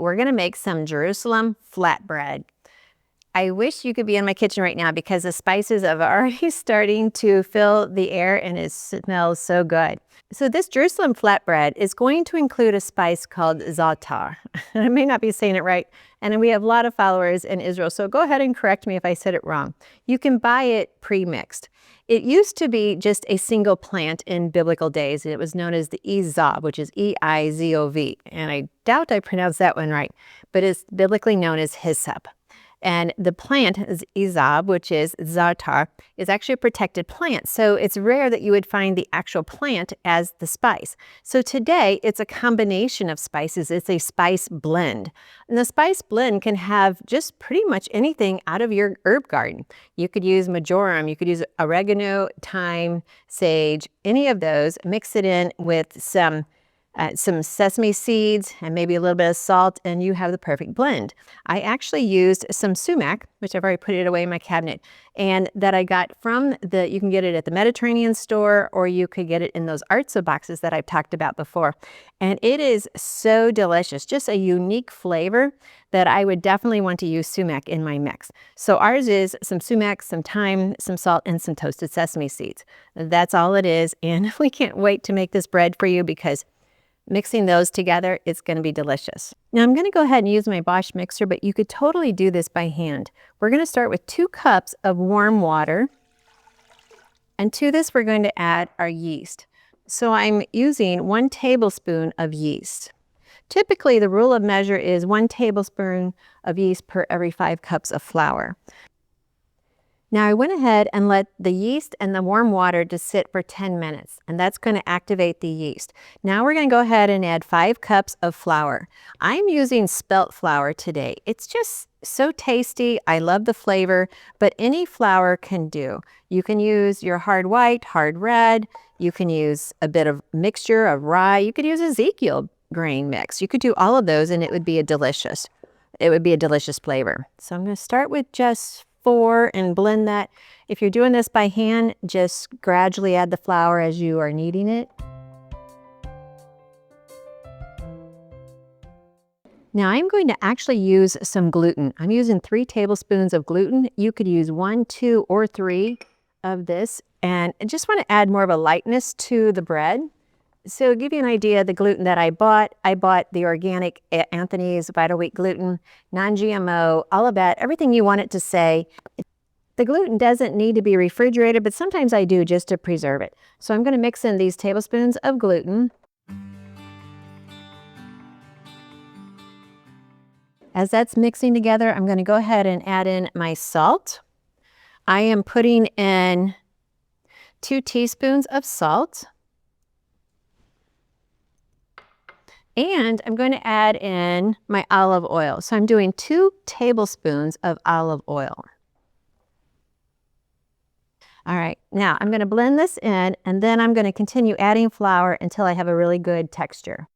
we're gonna make some Jerusalem flatbread. I wish you could be in my kitchen right now because the spices are already starting to fill the air and it smells so good. So this Jerusalem flatbread is going to include a spice called za'atar. I may not be saying it right, and we have a lot of followers in Israel, so go ahead and correct me if I said it wrong. You can buy it pre-mixed. It used to be just a single plant in biblical days. It was known as the Ezov, which is E-I-Z-O-V, and I doubt I pronounced that one right, but it's biblically known as hyssop. And the plant is Ezov, which is Za'atr, is actually a protected plant. So it's rare that you would find the actual plant as the spice. So today it's a combination of spices. It's a spice blend. And the spice blend can have just pretty much anything out of your herb garden. You could use marjoram, you could use oregano, thyme, sage, any of those. Mix it in with some sesame seeds and maybe a little bit of salt, and you have the perfect blend. I actually used some sumac, which I've already put it away in my cabinet, and that I got from you can get it at the Mediterranean store, or you could get it in those Artso boxes that I've talked about before. And it is so delicious, just a unique flavor that I would definitely want to use sumac in my mix. So ours is some sumac, some thyme, some salt, and some toasted sesame seeds. That's all it is, and we can't wait to make this bread for you because mixing those together, it's going to be delicious. Now I'm going to go ahead and use my Bosch mixer, but you could totally do this by hand. We're going to start with 2 cups of warm water. And to this, we're going to add our yeast. So I'm using 1 tablespoon of yeast. Typically, the rule of measure is 1 tablespoon of yeast per every 5 cups of flour. Now I went ahead and let the yeast and the warm water just sit for 10 minutes, and that's going to activate the yeast. Now we're going to go ahead and add 5 cups of flour. I'm using spelt flour today. It's just so tasty. I love the flavor, but any flour can do. You can use your hard white, hard red. You can use a bit of mixture of rye. You could use Ezekiel grain mix. You could do all of those and it would be a delicious flavor. So I'm going to start with just 4 and blend that. If you're doing this by hand, just gradually add the flour as you are kneading it. Now I'm going to actually use some gluten. I'm using 3 tablespoons of gluten. You could use 1, 2, or 3 of this, and I just want to add more of a lightness to the bread. So to give you an idea, the gluten that I bought the organic Anthony's Vital Wheat gluten, non-GMO, all of that, everything you want it to say. The gluten doesn't need to be refrigerated, but sometimes I do just to preserve it. So I'm going to mix in these tablespoons of gluten. As that's mixing together, I'm going to go ahead and add in my salt. I am putting in 2 teaspoons of salt. And I'm going to add in my olive oil. So I'm doing 2 tablespoons of olive oil. All right, now I'm going to blend this in, and then I'm going to continue adding flour until I have a really good texture.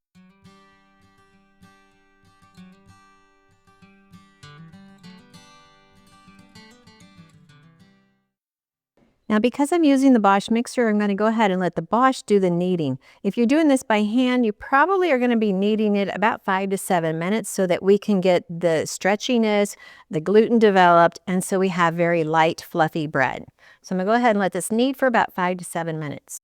Now because I'm using the Bosch mixer, I'm going to go ahead and let the Bosch do the kneading. If you're doing this by hand, you probably are going to be kneading it about 5 to 7 minutes so that we can get the stretchiness, the gluten developed, and so we have very light, fluffy bread. So I'm going to go ahead and let this knead for about 5 to 7 minutes.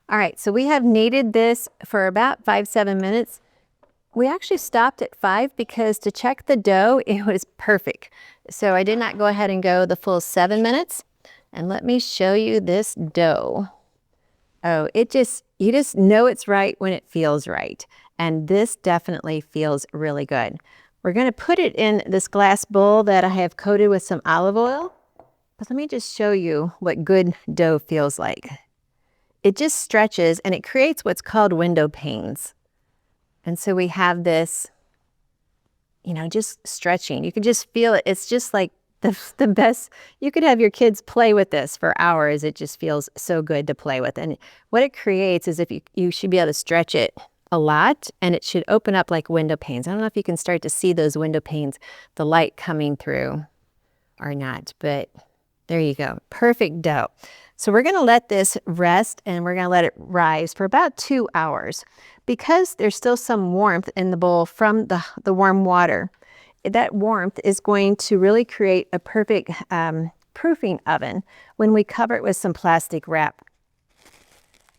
All right, so we have kneaded this for about 5-7 minutes. We actually stopped at 5 because to check the dough, it was perfect. So I did not go ahead and go the full 7 minutes. And let me show you this dough. Oh, you just know it's right when it feels right. And this definitely feels really good. We're going to put it in this glass bowl that I have coated with some olive oil. But let me just show you what good dough feels like. It just stretches and it creates what's called window panes. And so we have this, just stretching. You can just feel it. It's just like the best. You could have your kids play with this for hours. It just feels so good to play with. And what it creates is if you should be able to stretch it a lot, and it should open up like window panes. I don't know if you can start to see those window panes, the light coming through or not, but There you go. Perfect dough. So we're going to let this rest and we're going to let it rise for about 2 hours. Because there's still some warmth in the bowl from the warm water, that warmth is going to really create a perfect proofing oven when we cover it with some plastic wrap.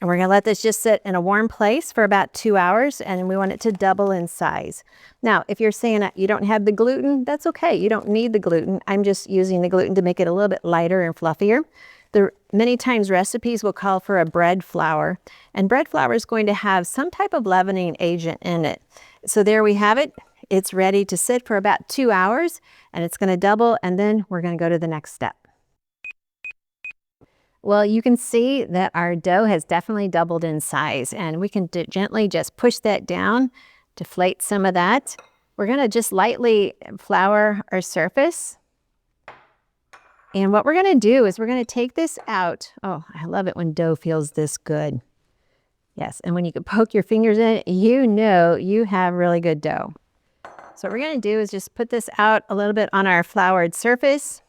And we're going to let this just sit in a warm place for about 2 hours, and we want it to double in size. Now, if you're saying that you don't have the gluten, that's okay. You don't need the gluten. I'm just using the gluten to make it a little bit lighter and fluffier. Many times recipes will call for a bread flour, and bread flour is going to have some type of leavening agent in it. So there we have it. It's ready to sit for about 2 hours, and it's going to double, and then we're going to go to the next step. Well, you can see that our dough has definitely doubled in size, and we can gently just push that down, deflate some of that. We're going to just lightly flour our surface. And what we're going to do is we're going to take this out. Oh, I love it when dough feels this good. Yes, and when you can poke your fingers in it, you know you have really good dough. So what we're going to do is just put this out a little bit on our floured surface.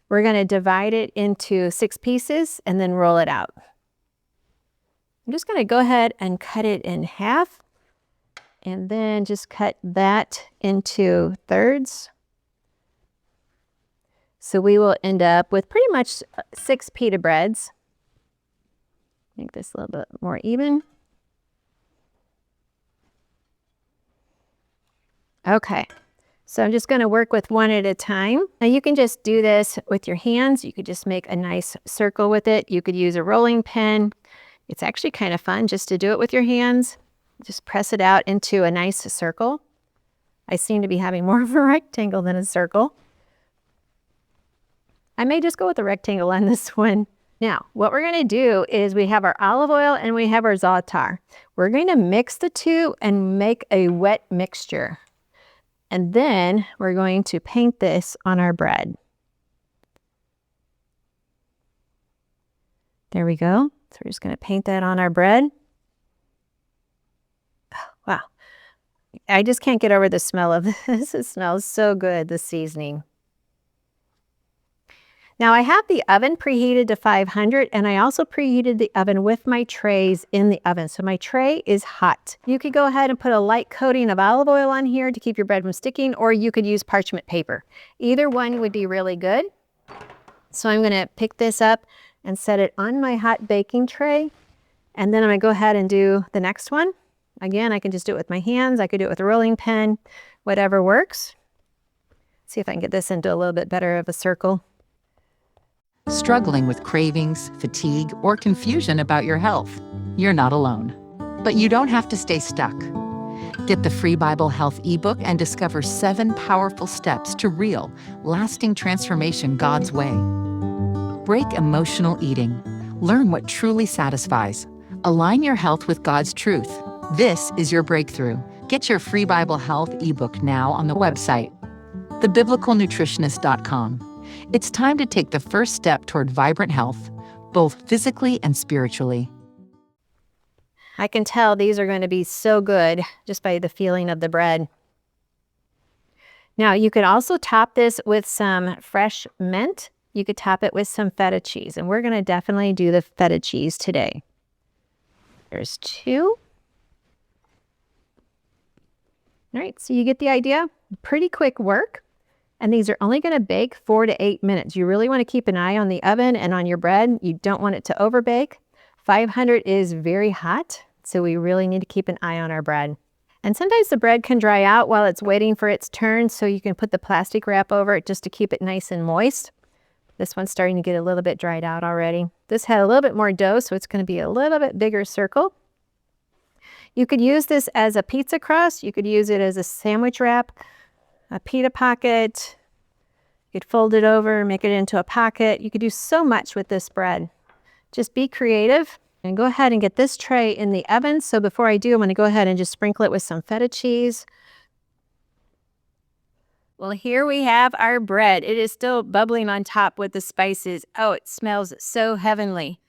We're going to divide it into 6 pieces and then roll it out. I'm just going to go ahead and cut it in half and then just cut that into thirds. So we will end up with pretty much 6 pita breads. Make this a little bit more even. Okay. So I'm just going to work with one at a time. Now you can just do this with your hands. You could just make a nice circle with it. You could use a rolling pin. It's actually kind of fun just to do it with your hands. Just press it out into a nice circle. I seem to be having more of a rectangle than a circle. I may just go with a rectangle on this one. Now, what we're going to do is we have our olive oil and we have our za'atar. We're going to mix the two and make a wet mixture. And then we're going to paint this on our bread. There we go. So we're just going to paint that on our bread. Oh, wow. I just can't get over the smell of this. It smells so good, the seasoning. Now I have the oven preheated to 500, and I also preheated the oven with my trays in the oven. So my tray is hot. You could go ahead and put a light coating of olive oil on here to keep your bread from sticking, or you could use parchment paper. Either one would be really good. So I'm gonna pick this up and set it on my hot baking tray. And then I'm gonna go ahead and do the next one. Again, I can just do it with my hands. I could do it with a rolling pin, whatever works. See if I can get this into a little bit better of a circle. Struggling with cravings, fatigue, or confusion about your health? You're not alone. But you don't have to stay stuck. Get the free Bible Health ebook and discover 7 powerful steps to real, lasting transformation God's way. Break emotional eating. Learn what truly satisfies. Align your health with God's truth. This is your breakthrough. Get your free Bible Health ebook now on the website, thebiblicalnutritionist.com. It's time to take the first step toward vibrant health, both physically and spiritually. I can tell these are going to be so good just by the feeling of the bread. Now you could also top this with some fresh mint. You could top it with some feta cheese, and we're going to definitely do the feta cheese today. There's 2. All right, so you get the idea. Pretty quick work. And these are only going to bake 4 to 8 minutes. You really want to keep an eye on the oven and on your bread. You don't want it to overbake. 500 is very hot, so we really need to keep an eye on our bread. And sometimes the bread can dry out while it's waiting for its turn, so you can put the plastic wrap over it just to keep it nice and moist. This one's starting to get a little bit dried out already. This had a little bit more dough, so it's going to be a little bit bigger circle. You could use this as a pizza crust. You could use it as a sandwich wrap, a pita pocket. You could fold it over, make it into a pocket. You could do so much with this bread. Just be creative and go ahead and get this tray in the oven. So before I do, I'm going to go ahead and just sprinkle it with some feta cheese. Well, here we have our bread. It is still bubbling on top with the spices. Oh, it smells so heavenly.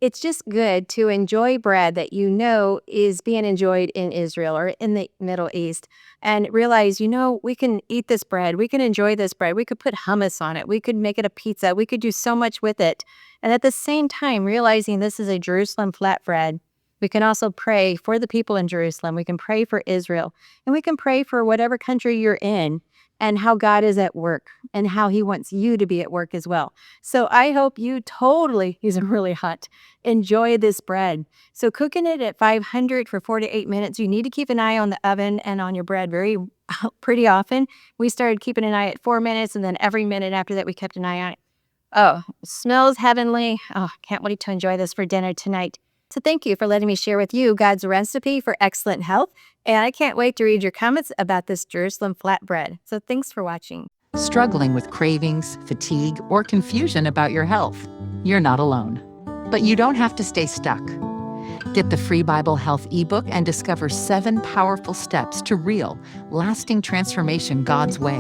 It's just good to enjoy bread that you know is being enjoyed in Israel or in the Middle East and realize, we can eat this bread. We can enjoy this bread. We could put hummus on it. We could make it a pizza. We could do so much with it. And at the same time, realizing this is a Jerusalem flatbread, we can also pray for the people in Jerusalem. We can pray for Israel. And we can pray for whatever country you're in and how God is at work and how he wants you to be at work as well. So I hope you totally, these are really hot, enjoy this bread. So cooking it at 500 for 48 minutes, you need to keep an eye on the oven and on your bread pretty often. We started keeping an eye at 4 minutes, and then every minute after that, we kept an eye on it. Oh, smells heavenly. Oh, can't wait to enjoy this for dinner tonight. So thank you for letting me share with you God's recipe for excellent health. And I can't wait to read your comments about this Jerusalem flatbread. So thanks for watching. Struggling with cravings, fatigue, or confusion about your health? You're not alone. But you don't have to stay stuck. Get the free Bible Health ebook and discover 7 powerful steps to real, lasting transformation God's way.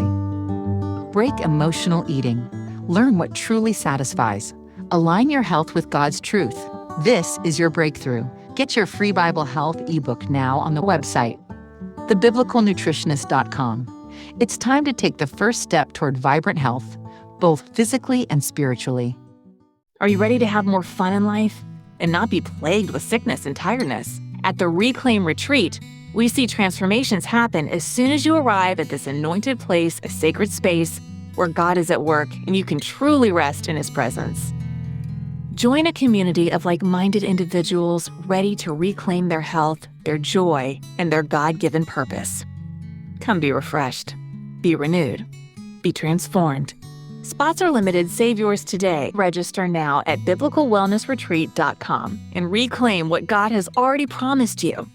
Break emotional eating. Learn what truly satisfies. Align your health with God's truth. This is your breakthrough. Get your free Bible Health ebook now on the website, thebiblicalnutritionist.com. It's time to take the first step toward vibrant health, both physically and spiritually. Are you ready to have more fun in life and not be plagued with sickness and tiredness? At the Reclaim Retreat, we see transformations happen as soon as you arrive at this anointed place, a sacred space where God is at work and you can truly rest in His presence. Join a community of like-minded individuals ready to reclaim their health, their joy, and their God-given purpose. Come be refreshed, be renewed, be transformed. Spots are limited. Save yours today. Register now at biblicalwellnessretreat.com and reclaim what God has already promised you.